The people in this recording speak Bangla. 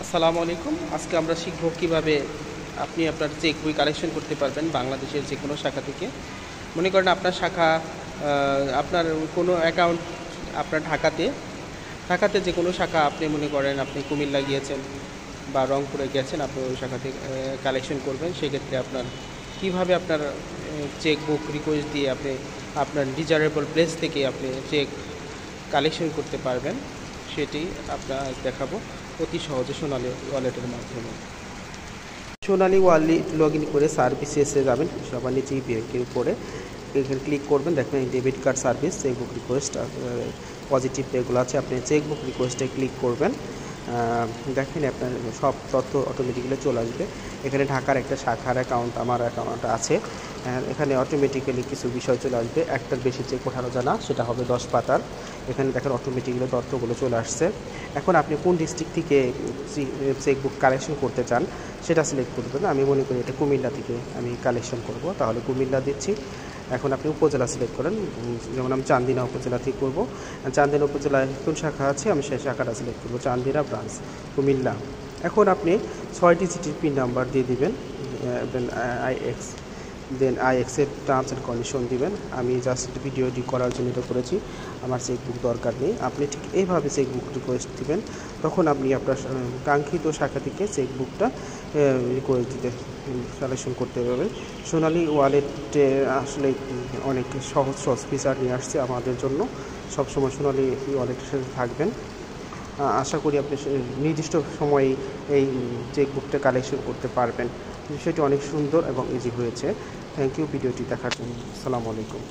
আসসালামু আলাইকুম। আজকে আমরা শিখব কিভাবে আপনি আপনার চেক বই কালেকশন করতে পারবেন বাংলাদেশের যে কোনো শাখা থেকে। মনে করেন আপনার শাখা আপনার কোনো অ্যাকাউন্ট আপনার ঢাকাতে যে কোনো শাখা আপনি মনে করেন আপনি কুমিল্লা গিয়েছেন বা রংপুরে গেছেন, আপনি ওই শাখা থেকে কালেকশন করবেন। সেক্ষেত্রে আপনার কীভাবে আপনার চেক বুক রিকোয়েস্ট দিয়ে আপনি আপনার ডিজারেবল প্লেস থেকে আপনি চেক কালেকশন করতে পারবেন সেটি আপনার দেখাবো অতি সহজে সোনালী ওয়ালেটের মাধ্যমে। সোনালী ওয়ালেট লগ ইন করে সার্ভিসেসে যাবেন, সবার নিচেই ব্যাংকের উপরে এখানে ক্লিক করবেন। দেখবেন debit card service, chequebook request positive এগুলো আছে। আপনি চেকবুক রিকোয়েস্টে ক্লিক করবেন। দেখেন আপনার সব তথ্য অটোমেটিক্যালি চলে আসবে। এখানে ঢাকার একটা শাখার অ্যাকাউন্ট আমার অ্যাকাউন্ট আছে, এখানে অটোমেটিক্যালি কিছু বিষয় চলে আসবে। একটার বেশি চেক ওঠানো যায় না, সেটা হবে 10 পাতার। এখানে দেখেন অটোমেটিক্যালি তথ্যগুলো চলে আসছে। এখন আপনি কোন ডিস্ট্রিক্ট থেকে চেকবুক কালেকশন করতে চান সেটা সিলেক্ট করবেন। আমি মনে করি এটা কুমিল্লা থেকে আমি কালেকশন করব, তাহলে কুমিল্লা দিচ্ছি। এখন আপনি উপজেলা সিলেক্ট করেন, যেমন আমি চান্দিনা উপজেলা থেকে করব। চান্দিনা উপজেলায় কোন শাখা আছে আমি সেই শাখাটা সিলেক্ট করব, চান্দিনা ব্রাঞ্চ কুমিল্লা। এখন আপনি 6 ডিজিটের পিন নাম্বার দিয়ে দিবেন, then I accept terms and condition দিবেন। আমি জাস্ট ভিডিওটি করার জন্য এটা করেছি, আমার চেকবুক দরকার নেই। আপনি ঠিক এইভাবে চেকবুক রিকোয়েস্ট দিবেন, তখন আপনি আপনার কাঙ্ক্ষিত শাখা থেকে চেকবুকটা রিকোয়েস্ট দিতে কালেকশন করতে পারবেন। সোনালী ওয়ালেটে আসলে অনেক সহজ ফিচার নিয়ে আসছে আমাদের জন্য। সবসময় সোনালী ওয়ালেটের সাথে থাকবেন। আশা করি আপনি নির্দিষ্ট সময়ে এই চেকবুকটা কালেকশন করতে পারবেন। বিষয়টি অনেক সুন্দর এবং ইজি হয়েছে। থ্যাংক ইউ ভিডিওটি দেখার জন্য। আসসালামু আলাইকুম।